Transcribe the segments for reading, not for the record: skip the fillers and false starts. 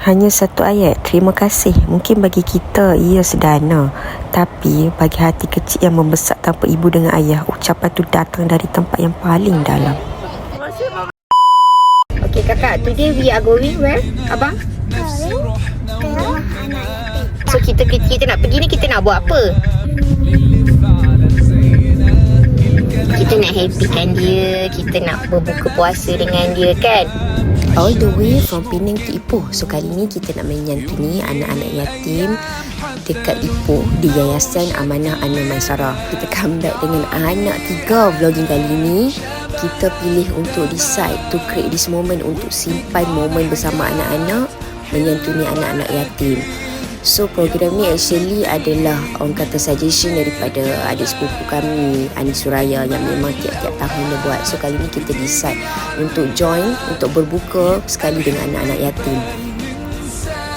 Hanya satu ayat, terima kasih. Mungkin bagi kita ia sederhana, tapi bagi hati kecil yang membesar tanpa ibu dengan ayah, ucapan tu datang dari tempat yang paling dalam. Okay kakak, today we are going where? Abang? So kita nak pergi ni, kita nak buat apa? Kita nak happykan dia, kita nak berbuka puasa dengan dia kan? All the way from Penang to Ipoh. So kali ni kita nak menyantuni anak-anak yatim dekat Ipoh di Yayasan Amanah Ana Maisarah. Kita comeback dengan anak 3 vlogging kali ni. Kita pilih untuk decide to create this moment untuk simpan momen bersama anak-anak menyantuni anak-anak yatim. So program ni actually adalah orang kata suggestion daripada adik sepupu kami Ani Suraya yang memang tiap-tiap tahun dia buat. So kali ni kita decide untuk join untuk berbuka sekali dengan anak-anak yatim.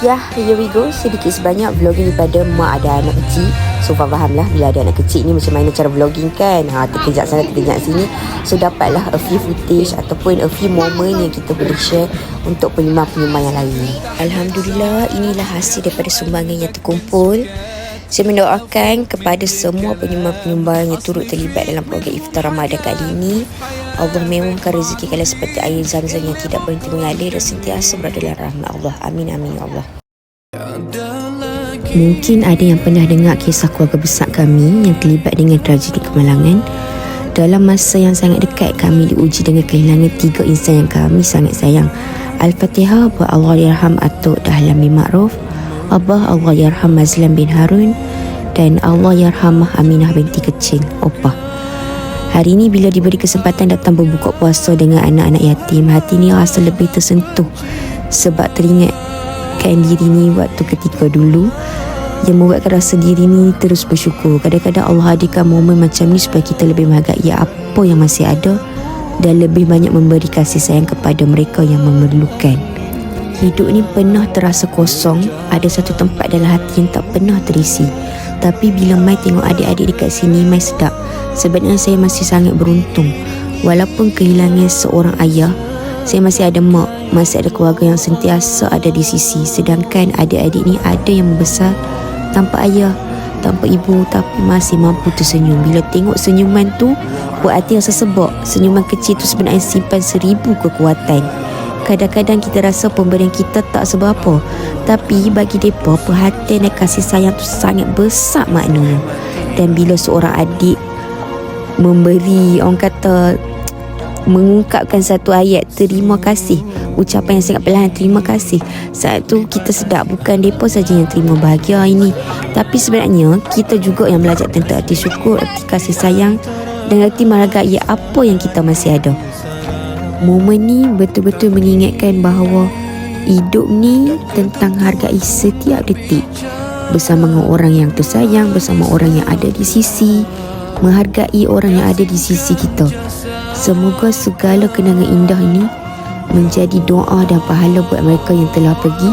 Ya, here we go. Sedikit sebanyak vlogging daripada mak ada anak kecil. So faham lah bila ada anak kecil ni macam mana cara vlogging kan. Terkejap sana, terkejap sini. So dapatlah a few footage ataupun a few moment yang kita boleh share untuk penyumbang-penyumbang yang lain. Alhamdulillah, inilah hasil daripada sumbangan yang terkumpul. Saya mendoakan kepada semua penyumbang-penyumbang yang turut terlibat dalam program Iftar Ramadan kali ini. Allah mewahkan rezeki kalian seperti air zam-zam yang tidak berhenti mengalir dan sentiasa berada dalam rahmat Allah. Amin, amin ya Allah. Mungkin ada yang pernah dengar kisah keluarga besar kami yang terlibat dengan tragedi kemalangan. Dalam masa yang sangat dekat, kami diuji dengan kehilangan 3 insan yang kami sangat sayang. Al-Fatihah buat Allah yarham Atuk Dahlan bin Ma'ruf, Abah Allah yarham Mazlan bin Harun, dan Allah yarham Aminah binti kecil Opah. Hari ini bila diberi kesempatan datang berbuka puasa dengan anak-anak yatim, hati ni rasa lebih tersentuh sebab teringatkan diri ni waktu ketika dulu yang membuatkan rasa diri ni terus bersyukur. Kadang-kadang Allah hadirkan momen macam ni supaya kita lebih menghargai apa yang masih ada dan lebih banyak memberi kasih sayang kepada mereka yang memerlukan. Hidup ni pernah terasa kosong, ada satu tempat dalam hati yang tak pernah terisi. Tapi bila Mai tengok adik-adik dekat sini, Mai sedap. Sebenarnya saya masih sangat beruntung. Walaupun kehilangan seorang ayah, saya masih ada mak, masih ada keluarga yang sentiasa ada di sisi. Sedangkan adik-adik ni ada yang membesar tanpa ayah, tanpa ibu, tapi masih mampu tersenyum. Bila tengok senyuman tu, buat hati rasa sebab. Senyuman kecil tu sebenarnya simpan 1000 kekuatan. Kadang-kadang kita rasa pemberian kita tak seberapa, tapi bagi mereka perhatian dan kasih sayang tu sangat besar maknanya. Dan bila seorang adik memberi, orang kata mengungkapkan satu ayat terima kasih, ucapan yang sangat perlahan, terima kasih, saat tu kita sedar bukan mereka saja yang terima bahagia ini, tapi sebenarnya kita juga yang belajar tentang arti syukur, arti kasih sayang dan arti menghargai apa yang kita masih ada. Momen ni betul-betul mengingatkan bahawa hidup ni tentang hargai setiap detik bersama dengan orang yang tersayang, bersama orang yang ada di sisi, menghargai orang yang ada di sisi kita. Semoga segala kenangan indah ini menjadi doa dan pahala buat mereka yang telah pergi.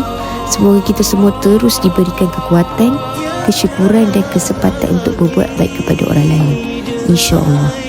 Semoga kita semua terus diberikan kekuatan, kesyukuran dan kesempatan untuk berbuat baik kepada orang lain, insya-Allah.